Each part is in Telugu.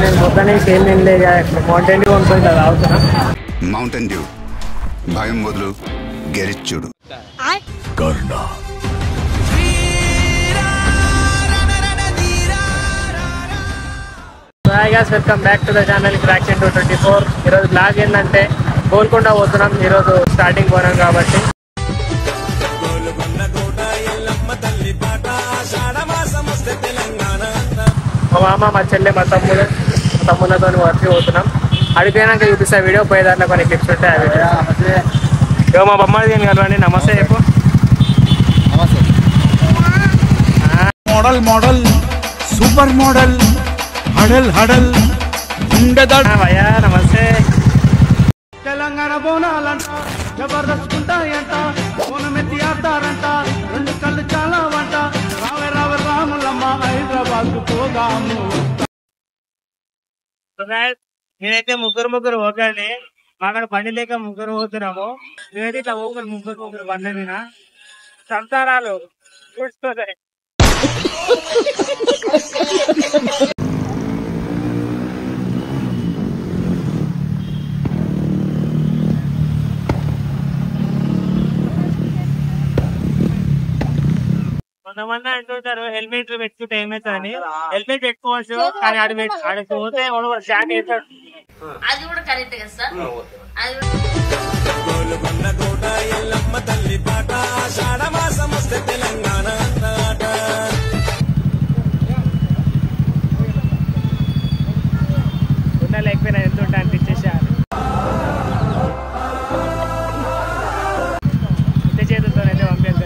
నేను మొత్తాన్ని సేమ్ మౌంటైన్ డ్యూ అనుకుంటా తాగుతున్నా. మౌంటైన్ డ్యూ భయం వదులు గెరిచ్చుడు. Hi guys, welcome back to the channel cracks in 224. ఈరోజు బ్లాగ్ ఏంటంటే గోల్కొండ పోతున్నాం. ఈరోజు స్టార్టింగ్ పోనాం కాబట్టి మా మామ, మా చెల్లె, మా తమ్ముళ్ళతో వర్క్ పోతున్నాం. అడిగిపోయినాక చూపిస్తా వీడియో. పోయే దాంట్లో కొన్ని క్లిప్స్ ఉంటాయి. ఆ వీడియో మా బొమ్మది ఏం కలవండి. నమస్తే చెప్పు. మోడల్ మోడల్ సూపర్ మోడల్ హడల్ హడల్ భయ్యా నమస్తే. తెలంగాణ బోనాలంట జబర్దస్త్ ఉంటాయంట, బోనమెత్తి ఆడతారంట, రెండు కళ్ళు చాలా వంట, రావే రావే రాములమ్మ హైదరాబాద్ పోదాము. నేనైతే ముగ్గురు పోకండి. అక్కడ బండి లేక ముగ్గురు పోతున్నాము. నేనైతే ఇట్లా ముగ్గురు బండి మీద సంతానాలు చూస్తున్నాయి. కొంతమంది అంటుంటారు హెల్మెట్ పెట్టుకుంటే ఏమవుతుందని. హెల్మెట్ పెట్టుకోవచ్చు, కానీ ఆడ పోతే జాక్ వేస్తాడు. అది కూడా కరెక్ట్ కదా సార్. ఉన్నా లేకపోయినా ఎంత ఉంటా అనిపించేసారు. ఇంత చేతులతోనైతే పంపేది.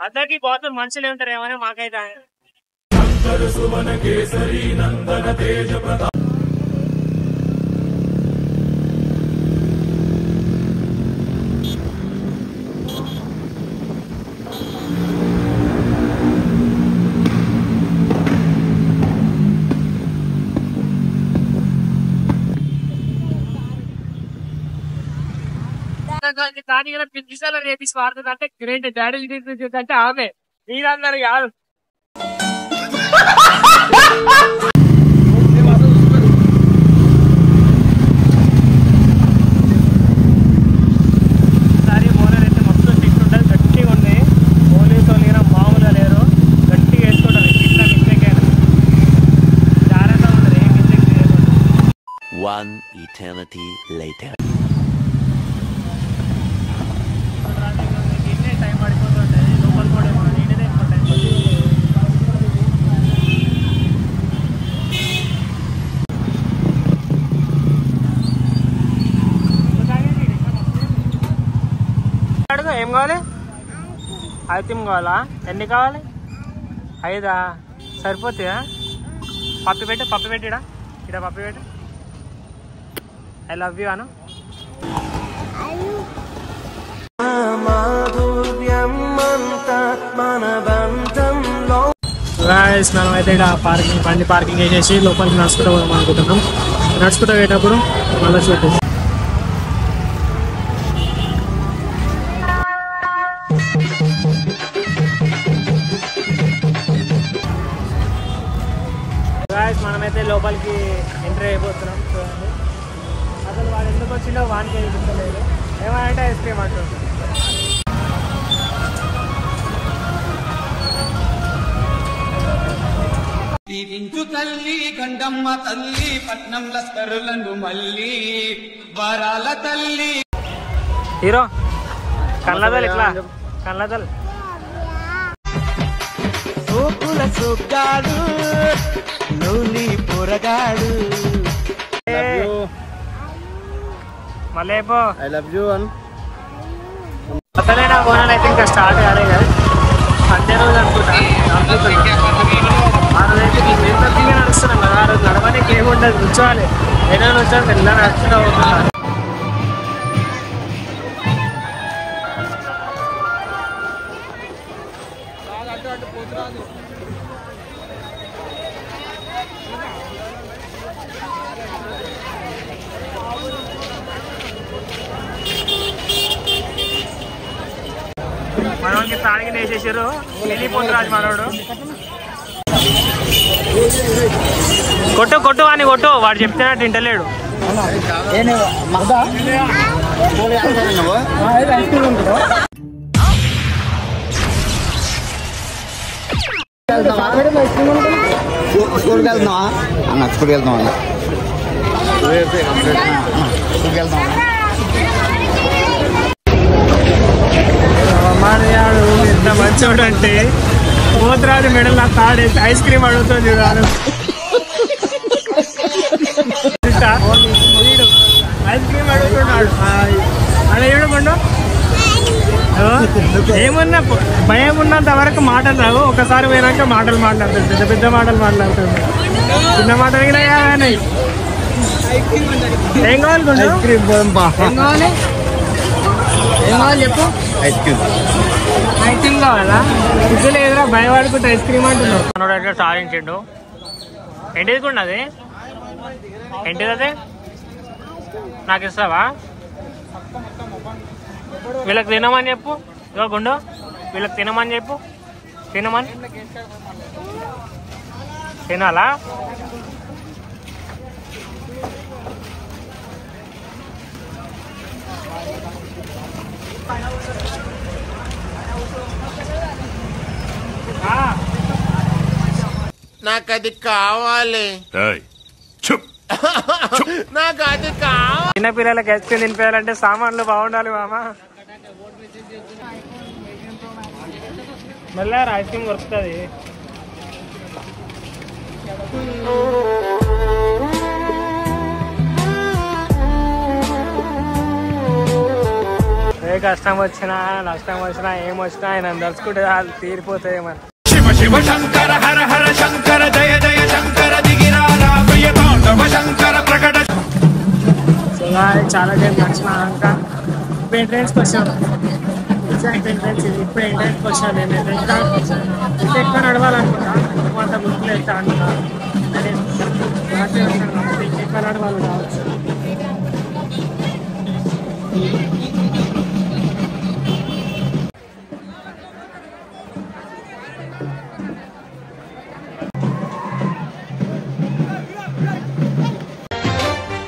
అందరికి బాసులు మనుషులే ఉంటారు ఏమైనా మాకైతే. దాని పిచ్చిసాల రేపిసి వాడుతుంది అంటే గ్రేట్. డాడీ అంటే ఆమె మీరందరూ కాదు. ఈసారి మోనర్ అయితే మొత్తం స్టిక్స్ ఉంటుంది, గట్టిగా ఉంది. పోలీసు వాళ్ళు మామూలుగా లేరు, గట్టిగా వేసుకుంటారు. ఇట్లా మిస్టేక్ అయినా జాగ్రత్తగా ఉంటుంది, ఏం మిస్టేక్ చేయకూడదు. One eternity later. టైం పడిపోతుంటుంది. లోపల కూడా నేనే ఎక్కువ టైం అడుగు. ఏం కావాలి? ఐతిం కావాలా? ఎన్ని కావాలి? 5 సరిపోతుందా? పప్పి పెట్టిడా ఇక్కడ పప్పి పెట్టు. ఐ లవ్ యూ అను. మనమైతే ఇక్కడ బండి పార్కింగ్ వేసేసి లోపలికి నడుచుకుంటూ పోదాం అనుకుంటున్నాం. నడుచుకుంటూ పోయేటప్పుడు మళ్ళీ చూద్దాం. మనమైతే లోపలికి ఎంట్రీ అయిపోతున్నాం. చూడండి అసలు వాడు ఎందుకు వచ్చిండో వానికి చూపించలేదు. ఏమంటే ఐస్ క్రీమ్ అంటుంది. దీవించు తల్లి గండమ్మ తల్లి పట్నం లస్కరులను మళ్ళీ వరాల తల్లి. హీరో కళ్ళదల్ ఇట్లా కళ్ళదల్ సోకుల సోగ్గాడు నూలి పొరగాడు. మళ్ళీ అయిపో. ఐ లవ్ యూ అన్. అతనే నా బోనాలు అయితే ఇంకా స్టార్ట్ కాలే కదా, సండే రోజు అనుకుంటా. ఆ రోజైతే నీకు ఎంత నడుస్తున్నాం కదా, ఆ రోజు నడవడానికి ఏముండదు, కూర్చోవాలి. ఏదైనా వచ్చాను మెల్ల నడుచుకుంటూ అవుతున్నా. మనకి తాడికి వేసేసారు వెళ్ళిపోతురాజు మనోడు. కొట్టు కొట్టు అని కొట్టు, వాడు చెప్తున్నట్టు వింటలేడు. స్కూల్కి వెళ్తున్నావా అన్న? స్కూల్కి వెళ్తాం అన్న. స్కూల్కి వెళ్తాం అమ్మాడు ఎంత మంచోడు అంటే పోతురాజు మెడల్ నా తాడేసి ఐస్ క్రీమ్ అడుగుతుంది చూడాలి. ఐస్ క్రీమ్ అడుగుతున్నాడు అలా ఏడుకోండు. ఏమన్నా భయం ఉన్నంత వరకు మాటలు రావు, ఒకసారి పోయినాక మాటలు మాట్లాడుతుంది. పెద్ద పెద్ద మాటలు మాట్లాడుతుంది, చిన్న మాటలు కూడా కావాలి. ఏం కావాలి గుండు? ఏం కావాలి? ఏం కావాలి చెప్పు. ఐస్ క్రీమ్ కావాలా? ఇది లేదురా భయపడుకుంటే ఐస్ క్రీమ్ అంటున్నావు. మనోడు అయితే సాధించిండు. ఏంటిది కూడా అది? ఏంటిది అదే? నాకు ఇస్తావా? వీళ్ళకి తినమని చెప్పు. ఇగో గుండు, వీళ్ళకి తినమని చెప్పు. తినమని తినాలా? నాకు అది కావాలి. నాకు అది కావాలి. చిన్న పిల్లలకి ఐస్ క్రీమ్ తినిపించాలంటే సామాన్లు బాగుండాలి మామ. మెల్లగా ఐస్ క్రీమ్ దొరుకుతుంది. ఏ కష్టం వచ్చినా నష్టం వచ్చినా ఏమొచ్చినా ఆయన దలుచుకుంటే వాళ్ళు తీరిపోతాయి. మరి శివ శివ శంకర హర హర శంకర జయ జయ శంకర దిగిరారా ప్రియతాండవ శంకర ప్రకట. చాలా టైం నడిచినాక ఇప్పుడు ఎంట్రెన్స్కి వచ్చాను. ఎగ్జాక్ట్ ఎంట్రెన్స్ ఇది. ఇప్పుడు ఎంట్రెన్స్కి వచ్చాను. నేను ఎంట్రెన్స్ ఎక్కువ నడవాలనుకుంటా. అంత గుర్తులు అయితే అంటున్నా ఎక్కువ నడవాలి కావచ్చు.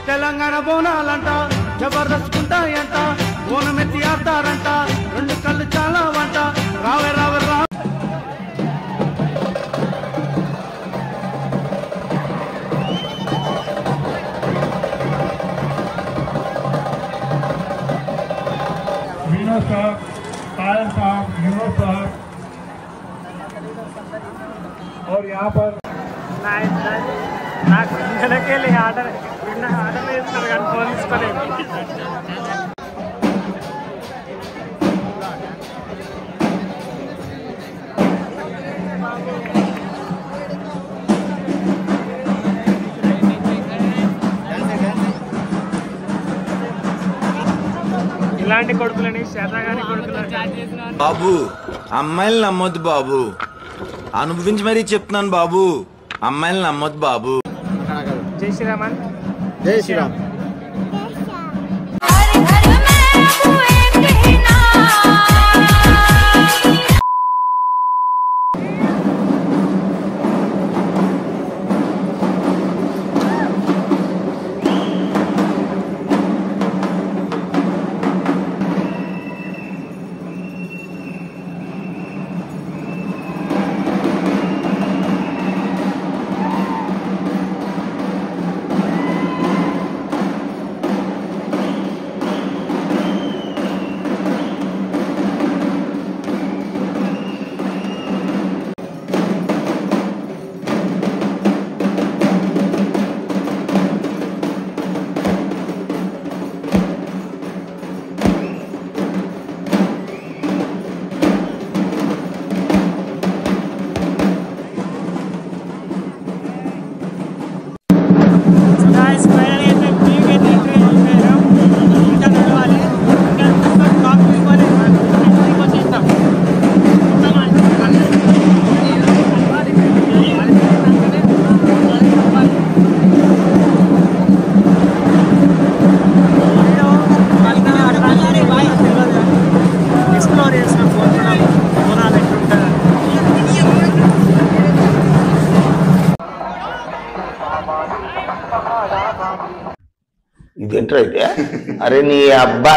తెలంగాణ బోనాలంట జబర్దస్త్ బోనమెత్తి ఆడతారంట. రెండు కళ్ళు చాలా వంట. రావే రావే రా. विनोद साहब, पायल साहब, विनोद साहब और यहाँ पर నాకు ఇంకెళ్ళి ఆర్డర్ వేస్తారు కానీ ఫోన్ తీసుకోలేదు. ఇలాంటి కొడుకులని శాతగాని కొడుకులని. బాబు అమ్మాయిలు నమ్మొద్దు బాబు, అనుభవించి మరీ చెప్తున్నాను బాబు. అమ్మాయిలు నమ్మొద్దు బాబు. జై శ్రీరామన్. జై శ్రీరామ్. ఇదేంట్రా అయితే? అరే నీ అబ్బా,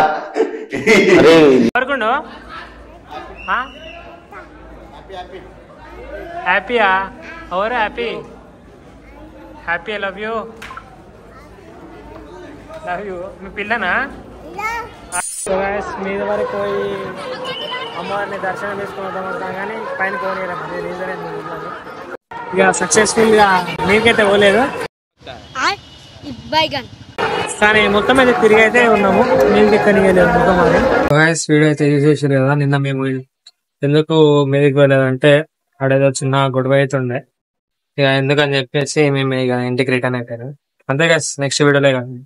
అరే ఎవరుకుండు హ్యాపీయా? ఎవరు హ్యాపీ? హ్యాపీ లవ్ యూ మీ పిల్లనా? మీద వరకు పోయి అమ్మవారిని దర్శనం చేసుకుని వద్దాం కానీ పైన పోనీ రీజన్ ఇక సక్సెస్ఫుల్ గా మీకైతే పోలేదు కానీ మొత్తం అయితే తిరిగి అయితే ఉన్నాము. మీకు ఇక్కడికి వెళ్ళలేదు మొత్తం. అది వీడియో అయితే చూసేసారు కదా. నిన్న మేము ఎందుకు మీదకి వెళ్ళలేదంటే అడేదో చిన్న గొడవ అయితే ఉండే, ఇక ఎందుకని చెప్పేసి మేము ఇక ఇంటికి రిటర్న్ అయిపోయారు అంతే. నెక్స్ట్ వీడియోలో కానీ